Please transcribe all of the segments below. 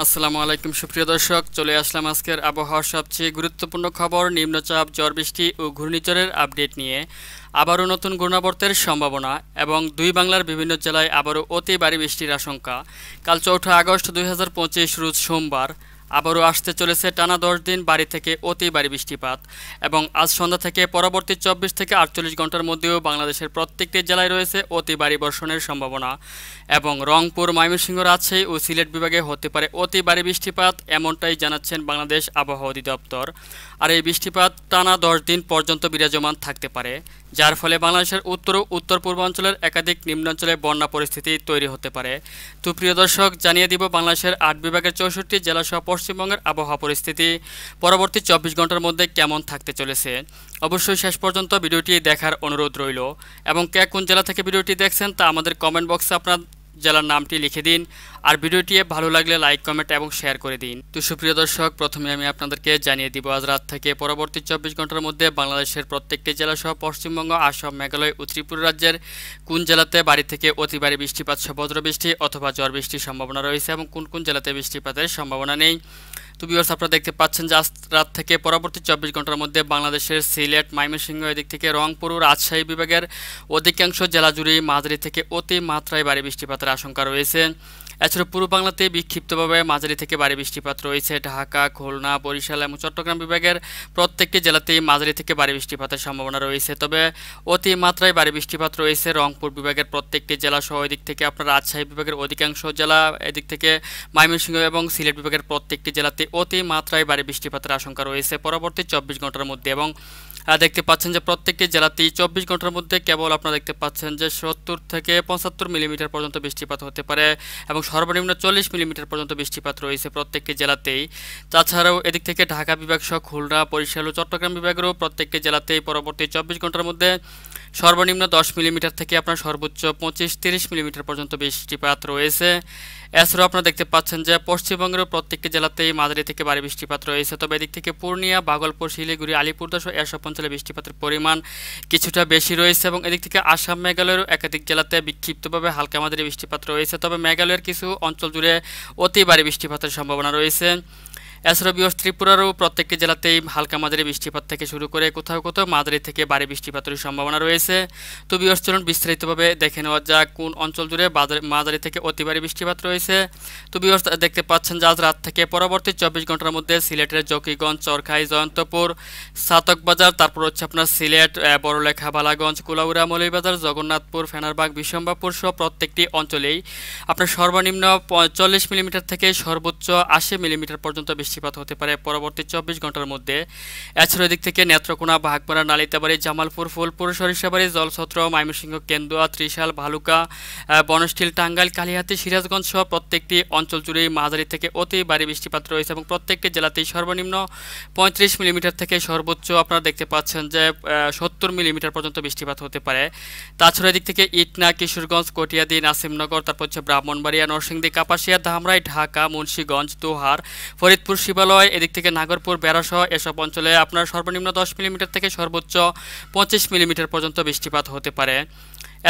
আসসালামু আলাইকুম সুপ্রিয় দর্শক, চলে আসলাম আজকের আবহাওয়ার সবচেয়ে গুরুত্বপূর্ণ খবর নিম্নচাপ, ঝড় বৃষ্টি ও ঘূর্ণিঝড়ের আপডেট নিয়ে। আবারও নতুন ঘূর্ণাবর্তের সম্ভাবনা এবং দুই বাংলার বিভিন্ন জেলায় আবারও অতি ভারী বৃষ্টির আশঙ্কা। কাল 4 আগস্ট 2025 রোজ সোমবার আবারও আসতে চলেছে টানা 10 দিন ভারী থেকে অতি ভারী বৃষ্টিপাত এবং আজ সন্ধ্যা থেকে পরবর্তী 24 থেকে 48 ঘন্টার মধ্যেও বাংলাদেশের প্রত্যেকটি জেলায় রয়েছে অতি ভারী বর্ষণের সম্ভাবনা এবং রংপুর, ময়মনসিংহ, রাজশাহী ও সিলেট বিভাগে হতে পারে অতি ভারী বৃষ্টিপাত, এমনটাই জানাচ্ছেন বাংলাদেশ আবহাওয়া অধিদপ্তর। আর এই বৃষ্টিপাত টানা 10 দিন পর্যন্ত বিরাজমান থাকতে পারে, যার ফলে বাংলাদেশের উত্তর ও উত্তর পূর্বাঞ্চলের একাধিক নিম্নাঞ্চলে বন্যা পরিস্থিতি তৈরি হতে পারে। তো প্রিয় দর্শক, জানিয়ে দিব বাংলাদেশের 8 বিভাগের 64 জেলাসহ পশ্চিমবঙ্গের আবহাওয়া পরিস্থিতি পরবর্তী 24 ঘন্টার মধ্যে কেমন থাকতে চলেছে। অবশ্যই শেষ পর্যন্ত ভিডিওটি দেখার অনুরোধ রইল এবং কে কোন জেলা থেকে ভিডিওটি দেখছেন তা আমাদের কমেন্ট বক্সে আপনার জেলার নামটি লিখে দিন। আর ভিডিওটি ভালো লাগলে লাইক, কমেন্ট এবং শেয়ার করে দিন। তো সুপ্রিয় দর্শক, প্রথমে আমি আপনাদেরকে জানিয়ে দিব আজ রাত থেকে পরবর্তী 24 ঘন্টার মধ্যে বাংলাদেশের প্রত্যেকটি জেলাসহ পশ্চিমবঙ্গ, আসাম, মেঘালয় ও ত্রিপুরা রাজ্যের কোন জেলাতে ভারী থেকে অতি ভারী বৃষ্টিপাত সহ বজ্রবৃষ্টি অথবা ঝড় বৃষ্টির সম্ভাবনা রয়েছে এবং কোন কোন জেলাতে বৃষ্টিপাতের সম্ভাবনা নেই। তো ভিউয়ার্স, আপনারা দেখতে পাচ্ছেন যে আজ রাত থেকে পরবর্তী 24 ঘন্টার মধ্যে বাংলাদেশের সিলেট, ময়মনসিংহ, এদিক থেকে রংপুর ও রাজশাহী বিভাগের অধিকাংশ জেলা জুড়েই মাঝারি থেকে অতি মাত্রায় ভারী বৃষ্টিপাতের আশঙ্কা রয়েছে। এছাড়া পূর্ব বাংলাতে বিক্ষিপ্তভাবে মাঝারি থেকে ভারী বৃষ্টিপাত রয়েছে। ঢাকা, খুলনা, বরিশাল এবং চট্টগ্রাম বিভাগের প্রত্যেকটি জেলাতেই মাঝারি থেকে ভারী বৃষ্টিপাতের সম্ভাবনা রয়েছে, তবে অতি মাত্রায় ভারী বৃষ্টিপাত রয়েছে রংপুর বিভাগের প্রত্যেকটি জেলা সহ এদিক থেকে আপনার রাজশাহী বিভাগের অধিকাংশ জেলা, এদিক থেকে ময়মনসিংহ এবং সিলেট বিভাগের প্রত্যেকটি জেলাতে অতি মাত্রায় ভারী বৃষ্টিপাতের আশঙ্কা রয়েছে পরবর্তী 24 ঘন্টার মধ্যে। এবং দেখতে পাচ্ছেন যে প্রত্যেকটি জেলাতেই 24 ঘন্টার মধ্যে কেবল আপনারা দেখতে পাচ্ছেন যে 70 থেকে 75 মিলিমিটার পর্যন্ত বৃষ্টিপাত হতে পারে এবং সর্বনিম্ন 40 মিলিমিটার পর্যন্ত বৃষ্টিপাত রয়েছে প্রত্যেকটি জেলাতেই। তাছাড়াও এদিক থেকে ঢাকা বিভাগ সহ খুলনা, বরিশাল ও চট্টগ্রাম বিভাগেরও প্রত্যেকটি জেলাতেই পরবর্তী 24 ঘন্টার মধ্যে সর্বনিম্ন 10 মিলিমিটার থেকে আপনার সর্বোচ্চ 25-30 মিলিমিটার পর্যন্ত বৃষ্টিপাত রয়েছে। এছাড়াও আপনারা দেখতে পাচ্ছেন যে পশ্চিমবঙ্গের প্রত্যেকটি জেলাতেই মাঝারি থেকে ভারী বৃষ্টিপাত রয়েছে, তবে এদিক থেকে পূর্ণিয়া, ভাগলপুর, শিলিগুড়ি, আলিপুরদুয়ার সহ এসব অঞ্চলে বৃষ্টিপাতের পরিমাণ কিছুটা বেশি রয়েছে এবং এদিক থেকে আসাম, মেঘালয়ের একাধিক জেলাতে বিক্ষিপ্তভাবে হালকা মাঝারি বৃষ্টিপাত রয়েছে, তবে মেঘালয়ের কিছু অঞ্চল জুড়ে অতি ভারী বৃষ্টিপাতের সম্ভাবনা রয়েছে। এছাড়াও ত্রিপুরারও প্রত্যেকটি জেলাতেই হালকা মাঝারি বৃষ্টিপাত থেকে শুরু করে কোথাও কোথাও মাঝারি থেকে ভারী বৃষ্টিপাতের সম্ভাবনা রয়েছে। তো ভিউয়ার্স, চলুন বিস্তারিতভাবে দেখে নেওয়া যাক কোন অঞ্চল জুড়ে মাঝারি থেকে অতি ভারী বৃষ্টিপাত রয়েছে। তো ভিউয়ার্স, দেখতে পাচ্ছেন যে আজ রাত থেকে পরবর্তী 24 ঘন্টার মধ্যে সিলেটের জকিগঞ্জ, চরখাই, জয়ন্তপুর, সাতকবাজার, তারপর হচ্ছে আপনার সিলেট, বড়লেখা, বালাগঞ্জ, কুলাউড়া, মৌলভীবাজার, জগন্নাথপুর, ফেনারবাগ, বিশম্বাপুর সহ প্রত্যেকটি অঞ্চলেই আপনার সর্বনিম্ন 40 মিলিমিটার থেকে সর্বোচ্চ 80 মিলিমিটার পর্যন্ত বৃষ্টিপাত হতে পারে পরবর্তী 24 ঘন্টার মধ্যে। এছাড়াও এদিক থেকে নেত্রকোনা, বাঘমারা, নালিতাবাড়ি, জামালপুর, ফুলপুর, সরিষাবাড়ি, জলছত্র, ময়মনসিংহ, কেন্দুয়া, ত্রিশাল, ভালুকা, বনস্টিল, টাঙ্গাইল, কালিহাতী, সিরাজগঞ্জ সহ প্রত্যেকটি অঞ্চল জুড়েই মাঝারি থেকে অতি ভারী বৃষ্টিপাত রয়েছে এবং প্রত্যেকটি জেলাতেই সর্বনিম্ন 35 মিলিমিটার থেকে সর্বোচ্চ আপনারা দেখতে পাচ্ছেন যে 70 মিলিমিটার পর্যন্ত বৃষ্টিপাত হতে পারে। তাছাড়া এদিক থেকে ইটনা, কিশোরগঞ্জ, কটিয়াদি, নাসিমনগর, তারপর হচ্ছে ব্রাহ্মণবাড়িয়া, নরসিংদী, কাপাসিয়া, ধামরাই, ঢাকা, মুন্সিগঞ্জ, দোহার, ফরিদপুর, শিবালয়, এদিক থেকে নাগরপুর, বেড়াসহ এসব অঞ্চলে আপনার সর্বনিম্ন 10 মিলিমিটার থেকে সর্বোচ্চ 25 মিলিমিটার পর্যন্ত বৃষ্টিপাত হতে পারে।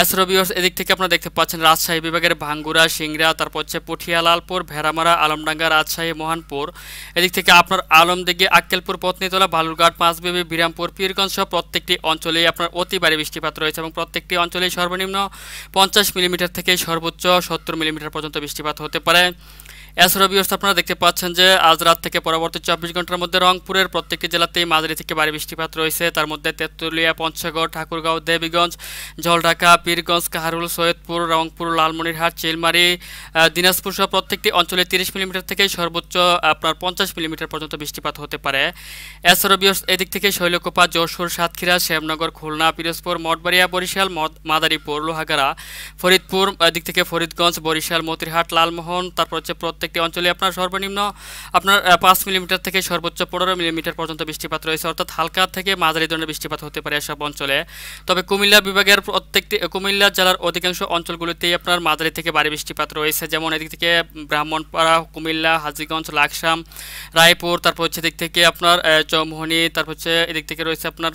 এছাড়াও ভিউয়ার্স, এদিক থেকে আপনারা দেখতে পাচ্ছেন রাজশাহী বিভাগের ভাঙ্গুড়া, সিংড়া, তারপর হচ্ছে পুঠিয়া, লালপুর, ভেড়ামারা, আলমডাঙ্গা, রাজশাহী, মহানপুর, এদিক থেকে আপনার আলমদিঘি, আক্কেলপুর, পত্নীতলা, বালুরঘাট, পাঁচবিবি, বিরামপুর, পীরগঞ্জ সহ প্রত্যেকটি অঞ্চলেই আপনার অতি ভারী বৃষ্টিপাত রয়েছে এবং প্রত্যেকটি অঞ্চলেই সর্বনিম্ন 50 মিলিমিটার থেকে সর্বোচ্চ 70 মিলিমিটার পর্যন্ত বৃষ্টিপাত হতে পারে। এছাড়াও ভিউয়ার্স, আপনারা দেখতে পাচ্ছেন যে আজ রাত থেকে পরবর্তী 24 ঘন্টার মধ্যে রংপুরের প্রত্যেকটি জেলাতেই মাঝারি থেকে ভারী বৃষ্টিপাত রয়েছে, তার মধ্যে তেঁতুলিয়া, পঞ্চগড়, ঠাকুরগাঁও, দেবীগঞ্জ, জলঢাকা, পীরগঞ্জ, কাহারুল, সৈয়দপুর, রংপুর, লালমনিরহাট, চিলমারি, দিনাজপুর সহ প্রত্যেকটি অঞ্চলে 30 মিলিমিটার থেকে সর্বোচ্চ আপনার 50 মিলিমিটার পর্যন্ত বৃষ্টিপাত হতে পারে। এছাড়াও ভিউয়ার্স, এদিক থেকে শৈলকুপা, যশোর, সাতক্ষীরা, শ্যামনগর, খুলনা, পিরোজপুর, মঠবাড়িয়া, বরিশাল, মাদারীপুর, লোহাগাড়া, ফরিদপুর, এদিক থেকে ফরিদগঞ্জ, বরিশাল, মতিরহাট, লালমোহন, তারপর হচ্ছে প্রত্যেকটি অঞ্চলে আপনার সর্বনিম্ন আপনার 5 মিলিমিটার থেকে সর্বোচ্চ 15 মিলিমিটার পর্যন্ত বৃষ্টিপাত রয়েছে, অর্থাৎ হালকা থেকে মাঝারি ধরনের বৃষ্টিপাত হতে পারে এসব অঞ্চলে। তবে কুমিল্লা বিভাগের কুমিল্লা জেলার অধিকাংশ অঞ্চলগুলিতেই আপনার মাঝারি থেকে ভারী বৃষ্টিপাত রয়েছে, যেমন এদিক থেকে ব্রাহ্মণপাড়া, কুমিল্লা, হাজীগঞ্জ, লাকসাম, রায়পুর, তারপর হচ্ছে এদিক থেকে আপনার চৌমোহনী, তারপর হচ্ছে এদিক থেকে রয়েছে আপনার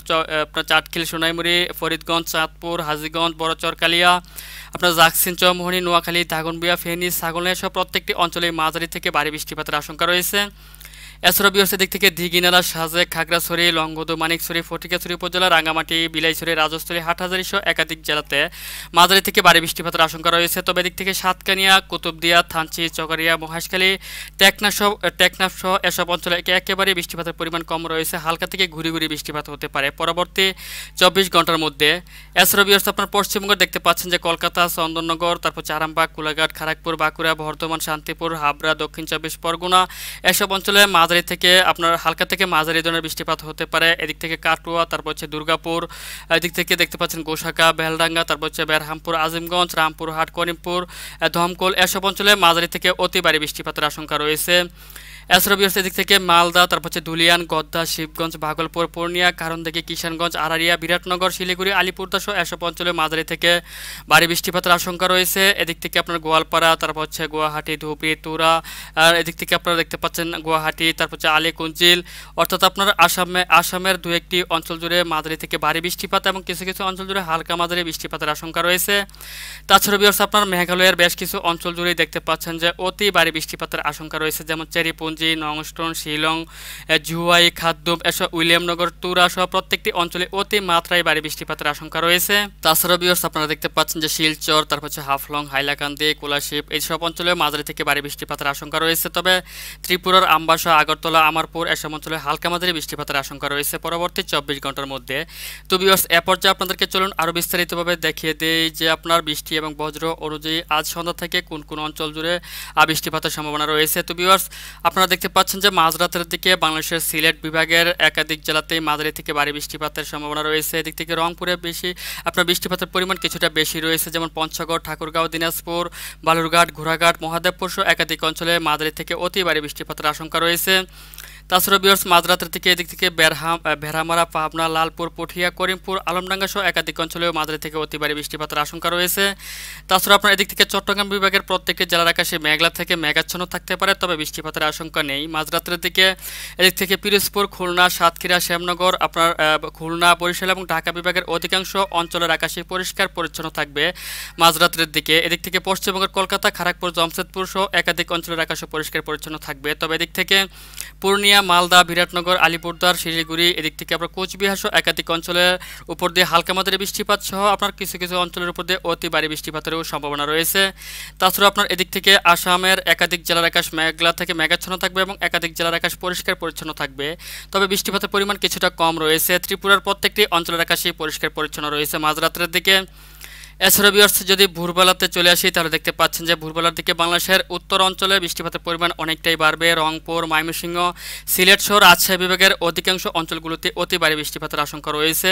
চাটখিল, সোনাইমুড়ি, ফরিদগঞ্জ, চাঁদপুর, হাজীগঞ্জ, বড়চরকালিয়া, আপনার জাকসিন, চৌমোহনী, নোয়াখালী, দাগনভূঞা, ফেনী, ছাগলনাইয়া সহ প্রত্যেকটি অঞ্চলে মাঝারি থেকে ভারী বৃষ্টিপাতের আশঙ্কা রয়েছে। এছাড়া বিহার দিক থেকে দিঘিনালা, সাজেক, খাগড়াছড়ি, লংগদু, মানিকছড়ি, ফটিকছড়ি উপজেলা, রাঙ্গামাটি, বিলাইছড়ি, রাজস্থলী, হাটহাজারী সহ একাধিক জেলাতে মাঝারি থেকে ভারী বৃষ্টিপাতের আশঙ্কা রয়েছে। তবে এদিক থেকে সাতকানিয়া, কুতুবদিয়া, থানচি, চকরিয়া, মহেশখালী, টেকনাফ সহ এসব অঞ্চলে একেবারে বৃষ্টিপাতের পরিমাণ কম রয়েছে। হালকা থেকে ঘুরি ঘুরি বৃষ্টিপাত হতে পারে পরবর্তী 24 ঘন্টার মধ্যে। এছাড়া বিহার আপনার পশ্চিমবঙ্গ দেখতে পাচ্ছেন যে কলকাতা, চন্দননগর, তারপর আরামবাগ, কোলাঘাট, খড়গপুর, বাঁকুড়া, বর্ধমান, শান্তিপুর, হাবড়া, দক্ষিণ 24 পরগনা এসব অঞ্চলে মাঝারি থেকে আপনার হালকা থেকে মাঝারি ধরনের বৃষ্টিপাত হতে পারে। এদিক থেকে কাটুয়া, তারপর হচ্ছে দুর্গাপুর, এদিক থেকে দেখতে পাচ্ছেন গোসাকা, বেলডাঙ্গা, তারপর হচ্ছে বেরহামপুর, আজিমগঞ্জ, রামপুরহাট, করিমপুর, দমকল এসব অঞ্চলে মাঝারি থেকে অতি ভারী বৃষ্টিপাতের আশঙ্কা রয়েছে। এছাড়াও বিহার দিক থেকে মালদা, তারপর হচ্ছে ধুলিয়ান, গদ্দা, শিবগঞ্জ, ভাগলপুর, পূর্ণিয়া, কারণদিঘি, কিষানগঞ্জ, আড়ারিয়া, বিরাটনগর, শিলিগুড়ি, আলিপুরদুয়ার সহ এসব অঞ্চলে মাঝারি থেকে ভারী বৃষ্টিপাতের আশঙ্কা রয়েছে। এদিক থেকে আপনার গোয়ালপাড়া, তারপর হচ্ছে গুয়াহাটি, ধুবড়ি, তুরা, আর এদিক থেকে আপনারা দেখতে পাচ্ছেন গুয়াহাটি, তারপর হচ্ছে আলীকুঞ্জিল, অর্থাৎ আপনার আসামের দু একটি অঞ্চল জুড়ে মাঝারি থেকে ভারী বৃষ্টিপাত এবং কিছু কিছু অঞ্চল জুড়ে হালকা মাঝারি বৃষ্টিপাতের আশঙ্কা রয়েছে। তাছাড়া বিহার আপনার মেঘালয়ের বেশ কিছু অঞ্চল জুড়েই দেখতে পাচ্ছেন যে অতি ভারী বৃষ্টিপাতের আশঙ্কা রয়েছে, যেমন চেরিপুঞ্জি, নংস্টন, শিলং, জুয়াই, খাদ্দুম এসব উইলিয়ামনগর, তুরা সহ প্রত্যেকটি অঞ্চলে অতি মাত্রায় ভারী বৃষ্টিপাতের আশঙ্কা রয়েছে। তাছাড়া বিহার আপনারা দেখতে পাচ্ছেন যে শিলচর, তারপর হচ্ছে হাফলং, হাইলাকান্দি, কোলাশিপ এইসব অঞ্চলে মাঝারি থেকে ভারী বৃষ্টিপাতের আশঙ্কা রয়েছে। তবে ত্রিপুরার আমবাসা, আগরতলা, আমারপুর এসব অঞ্চলে হালকা মাঝারি বৃষ্টিপাতের আশঙ্কা রয়েছে পরবর্তী 24 ঘন্টার মধ্যে। তো বিহার এ পর্যায়ে আপনাদেরকে চলুন আরও বিস্তারিতভাবে দেখিয়ে দেই যে আপনার বৃষ্টি এবং বজ্র অনুযায়ী আজ সন্ধ্যা থেকে কোন কোন অঞ্চল জুড়ে বৃষ্টিপাতের সম্ভাবনা রয়েছে। তো বিহার আপনারা দেখতে পাচ্ছেন যে মাঝরাতের দিকে বাংলাদেশের সিলেট বিভাগের একাধিক জেলাতেই মাঝারি থেকে ভারী বৃষ্টিপাতের সম্ভাবনা রয়েছে। এদিক থেকে রংপুরে বেশি আপনার বৃষ্টিপাতের পরিমাণ কিছুটা বেশি রয়েছে, যেমন পঞ্চগড়, ঠাকুরগাঁও, দিনাজপুর, বালুরঘাট, ঘোড়াঘাট, মহাদেবপুর সহ একাধিক অঞ্চলে মাঝারি থেকে অতি ভারী বৃষ্টিপাতের আশঙ্কা রয়েছে। তাছাড়া বিহার মাঝরাতের দিকে এদিক থেকে ভেড়ামারা, পাবনা, লালপুর, পুঠিয়া, করিমপুর, আলমডাঙ্গা সহ একাধিক অঞ্চলেও মাঝারি থেকে অতি ভারী বৃষ্টিপাতের আশঙ্কা রয়েছে। তাছাড়া আপনার এদিক থেকে চট্টগ্রাম বিভাগের প্রত্যেকটি জেলার আকাশে মেঘলা থেকে মেঘাচ্ছন্ন থাকতে পারে, তবে বৃষ্টিপাতের আশঙ্কা নেই। মাঝরাতের দিকে এদিক থেকে পিরোজপুর, খুলনা, সাতক্ষীরা, শ্যামনগর, আপনার খুলনা, বরিশাল এবং ঢাকা বিভাগের অধিকাংশ অঞ্চলের আকাশে পরিষ্কার পরিচ্ছন্ন থাকবে মাঝরাতের দিকে। এদিক থেকে পশ্চিমবঙ্গের কলকাতা, খড়গপুর, জামশেদপুর সহ একাধিক অঞ্চলের আকাশে পরিষ্কার পরিচ্ছন্ন থাকবে। তবে এদিক থেকে পূর্ণিয়া, মালদা, বিরাটনগর, আলিপুরদুয়ার, শিলিগুড়ি, এদিক থেকে আপনার কোচবিহার সহ একাধিক অঞ্চলের উপর দিয়ে হালকা মাত্রার বৃষ্টিপাত সহ আপনার কিছু কিছু অঞ্চলের উপর দিয়ে অতি ভারী বৃষ্টিপাতেরও সম্ভাবনা রয়েছে। তাছাড়া আপনার এদিক থেকে আসামের একাধিক জেলার আকাশ মেঘলা থেকে মেঘাচ্ছন্ন থাকবে এবং একাধিক জেলার আকাশ পরিষ্কার পরিচ্ছন্ন থাকবে, তবে বৃষ্টিপাতের পরিমাণ কিছুটা কম রয়েছে। ত্রিপুরার প্রত্যেকটি অঞ্চলের আকাশে পরিষ্কার পরিচ্ছন্ন রয়েছে মাঝরাতের দিকে। এছাড়া বিহার যদি ভোরবেলাতে চলে আসি তাহলে দেখতে পাচ্ছেন যে ভোরবেলার দিকে বাংলাদেশের উত্তর অঞ্চলে বৃষ্টিপাতের পরিমাণ অনেকটাই বাড়বে। রংপুর, ময়মনসিংহ, সিলেট সহ রাজশাহী বিভাগের অধিকাংশ অঞ্চলগুলোতে অতি ভারী বৃষ্টিপাতের আশঙ্কা রয়েছে।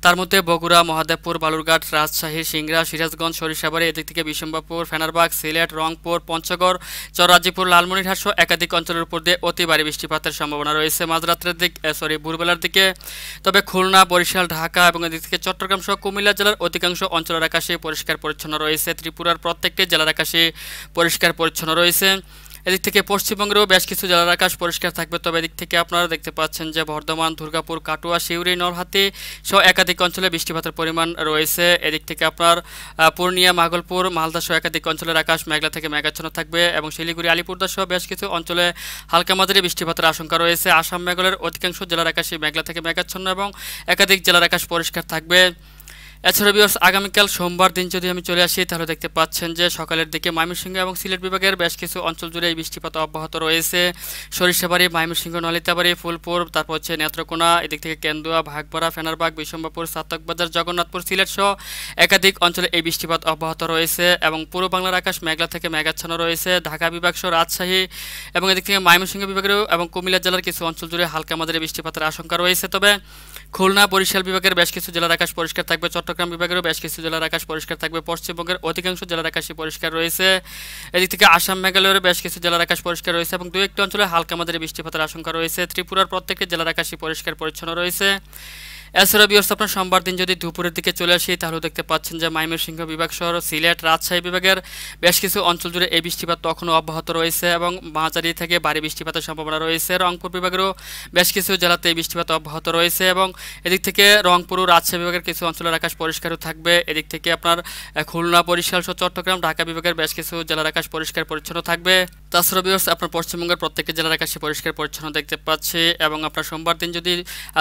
তার মধ্যে বগুড়া, মহাদেবপুর, বালুরঘাট, রাজশাহী, সিংড়া, সিরাজগঞ্জ, সরিষাবাড়ি, এদিক থেকে বিশম্বাপুর, ফেনারবাগ, সিলেট, রংপুর, পঞ্চগড়, চররাজিপুর, লালমনিরহাট সহ একাধিক অঞ্চলের উপর দিয়ে অতি ভারী বৃষ্টিপাতের সম্ভাবনা রয়েছে মাঝরাত্রের ভোরবেলার দিকে। তবে খুলনা, বরিশাল, ঢাকা এবং এদিক থেকে চট্টগ্রাম সহ কুমিল্লা জেলার অধিকাংশ অঞ্চলের আকাশে পরিষ্কার পরিচ্ছন্ন রয়েছে। ত্রিপুরার প্রত্যেকটি জেলার আকাশে পরিষ্কার পরিচ্ছন্ন রয়েছে। এদিক থেকে পশ্চিমবঙ্গেরও বেশ কিছু জেলার আকাশ পরিষ্কার থাকবে, তবে এদিক থেকে আপনারা দেখতে পাচ্ছেন যে বর্ধমান, দুর্গাপুর, কাটুয়া, সিউড়ি, নরহাটি সহ একাধিক অঞ্চলে বৃষ্টিপাতের পরিমাণ রয়েছে। এদিক থেকে আপনার পূর্ণিয়া, ভাগলপুর, মালদা সহ একাধিক অঞ্চলের আকাশ মেঘলা থেকে মেঘাচ্ছন্ন থাকবে এবং শিলিগুড়ি, আলিপুরদুয়ার সহ বেশ কিছু অঞ্চলে হালকা মাঝারি বৃষ্টিপাতের আশঙ্কা রয়েছে। আসাম, মেঘালয়ের অধিকাংশ জেলার আকাশে মেঘলা থেকে মেঘাচ্ছন্ন এবং একাধিক জেলার আকাশ পরিষ্কার থাকবে। এছাড়া বিহার আগামীকাল সোমবার দিন যদি আমি চলে আসি তাহলে দেখতে পাচ্ছেন যে সকালের দিকে ময়মনসিংহ এবং সিলেট বিভাগের বেশ কিছু অঞ্চল জুড়ে এই বৃষ্টিপাত অব্যাহত রয়েছে। সরিষাবাড়ি, ময়মনসিংহ, নলিতাবাড়ি, ফুলপুর, তারপর হচ্ছে নেত্রকোনা, এদিক থেকে কেন্দুয়া, ভাগপাড়া, ফেনারবাগ, বিশম্বাপুর, চাতকবাজার, জগন্নাথপুর, সিলেট সহ একাধিক অঞ্চলে এই বৃষ্টিপাত অব্যাহত রয়েছে এবং পূর্ব বাংলার আকাশ মেঘলা থেকে মেঘাচ্ছন্ন রয়েছে। ঢাকা বিভাগ সহ রাজশাহী এবং এদিক থেকে ময়মনসিংহ বিভাগেরও এবং কুমিল্লা জেলার কিছু অঞ্চল জুড়ে হালকা মাঝারি বৃষ্টিপাতের আশঙ্কা রয়েছে। তবে খুলনা, বরিশাল বিভাগের বেশ কিছু জেলার আকাশ পরিষ্কার থাকবে। চট্টগ্রাম বিভাগেরও বেশ কিছু জেলার আকাশ পরিষ্কার থাকবে। পশ্চিমবঙ্গের অধিকাংশ জেলার আকাশই পরিষ্কার রয়েছে। এদিক থেকে আসাম, মেঘালয়ের বেশ কিছু জেলার আকাশ পরিষ্কার রয়েছে এবং দু একটি অঞ্চলে হালকা মাঝারি বৃষ্টিপাতের আশঙ্কা রয়েছে। ত্রিপুরার প্রত্যেকটি জেলার আকাশই পরিষ্কার পরিচ্ছন্ন রয়েছে। এছাড়া বিহার আপনার সোমবার দিন যদি দুপুরের দিকে চলে আসি তাহলে দেখতে পাচ্ছেন যে ময়মনসিংহ বিভাগ শহর, সিলেট, রাজশাহী বিভাগের বেশ কিছু অঞ্চল জুড়ে এই বৃষ্টিপাত তখনও অব্যাহত রয়েছে এবং মাঝারি থেকে ভারী বৃষ্টিপাতের সম্ভাবনা রয়েছে। রংপুর বিভাগেরও বেশ কিছু জেলাতে এই বৃষ্টিপাত অব্যাহত রয়েছে এবং এদিক থেকে রংপুর ও রাজশাহী বিভাগের কিছু অঞ্চলের আকাশ পরিষ্কারও থাকবে। এদিক থেকে আপনার খুলনা, বরিশাল সহ চট্টগ্রাম, ঢাকা বিভাগের বেশ কিছু জেলার আকাশ পরিষ্কার পরিচ্ছন্ন থাকবে। তাছাড়া ভিউয়ার্স আপনার পশ্চিমবঙ্গের প্রত্যেকটি জেলার আকাশে পরিষ্কার পরিচ্ছন্ন দেখতে পাচ্ছি এবং আপনার সোমবার দিন যদি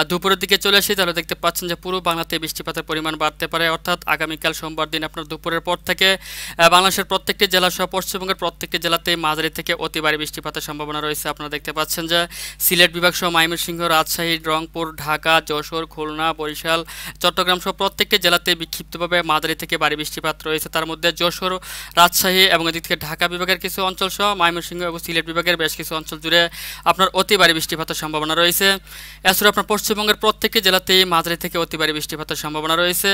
দুপুরের দিকে চলে আসি তাহলে দেখতে পাচ্ছেন যে পুরো বাংলাতে বৃষ্টিপাতের পরিমাণ বাড়তে পারে, অর্থাৎ আগামীকাল সোমবার দিন আপনার দুপুরের পর থেকে বাংলাদেশের প্রত্যেকটি জেলা সহ পশ্চিমবঙ্গের প্রত্যেকটি জেলাতেই মাঝারি থেকে অতি ভারী বৃষ্টিপাতের সম্ভাবনা রয়েছে। আপনারা দেখতে পাচ্ছেন যে সিলেট বিভাগ সহ ময়মনসিংহ, রাজশাহী, রংপুর, ঢাকা, যশোর, খুলনা, বরিশাল, চট্টগ্রাম সহ প্রত্যেকটি জেলাতে বিক্ষিপ্তভাবে মাঝারি থেকে ভারী বৃষ্টিপাত রয়েছে। তার মধ্যে যশোর, রাজশাহী এবং এদিক থেকে ঢাকা বিভাগের কিছু অঞ্চল সহ ময়মনসিংহ এবং সিলেট বিভাগের বেশ কিছু অঞ্চল জুড়ে আপনার অতি ভারী বৃষ্টিপাতের সম্ভাবনা রয়েছে। এছাড়া আপনার পশ্চিমবঙ্গের প্রত্যেকটি জেলাতেই মাঝারি থেকে অতি ভারী বৃষ্টিপাতের সম্ভাবনা রয়েছে।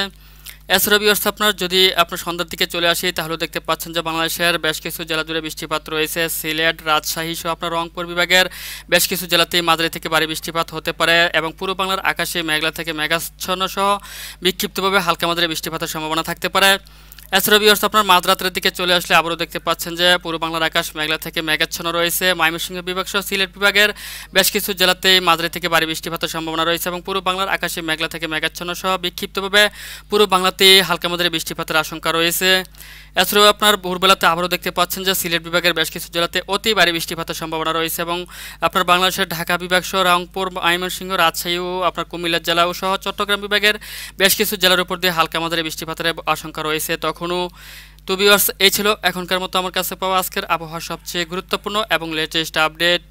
এছাড়া ভিউয়ার্স আপনার যদি আপনার সন্ধ্যার দিকে চলে আসি তাহলে দেখতে পাচ্ছেন যে বাংলাদেশের বেশ কিছু জেলা জুড়ে বৃষ্টিপাত রয়েছে। সিলেট, রাজশাহী সহ আপনার রংপুর বিভাগের বেশ কিছু জেলাতেই মাঝারি থেকে ভারী বৃষ্টিপাত হতে পারে এবং পুরো বাংলার আকাশে মেঘলা থেকে মেঘাচ্ছন্ন সহ বিক্ষিপ্তভাবে হালকা মাঝারি বৃষ্টিপাতের সম্ভাবনা থাকতে পারে। এছাড়া ভিউয়ার্স আপনার মাঝরাতের দিকে চলে আসলে আবারও দেখতে পাচ্ছেন যে পুরো বাংলার আকাশ মেঘলা থেকে মেঘাচ্ছন্ন রয়েছে। ময়মনসিংহ বিভাগ সহ সিলেট বিভাগের বেশ কিছু জেলাতেই মাঝারি থেকে ভারী বৃষ্টিপাতের সম্ভাবনা রয়েছে এবং পুরো বাংলার আকাশে মেঘলা থেকে মেঘাচ্ছন্ন সহ বিক্ষিপ্তভাবে পুরো বাংলাতেই হালকা মাঝারি বৃষ্টিপাতের আশঙ্কা রয়েছে। এছাড়াও আপনার ভোরবেলাতে আবারও দেখতে পাচ্ছেন যে সিলেট বিভাগের বেশ কিছু জেলাতে অতি ভারী বৃষ্টিপাতের সম্ভাবনা রয়েছে এবং আপনার বাংলাদেশের ঢাকা বিভাগ সহ রংপুর, ময়মনসিংহ, রাজশাহী ও আপনার কুমিল্লা জেলা ও সহ চট্টগ্রাম বিভাগের বেশ কিছু জেলার উপর দিয়ে হালকা মাঝারি বৃষ্টিপাতের আশঙ্কা রয়েছে তখনও। তো ভিউয়ার্স এই ছিল এখনকার মতো আমার কাছে পাওয়া আজকের আবহাওয়ার সবচেয়ে গুরুত্বপূর্ণ এবং লেটেস্ট আপডেট।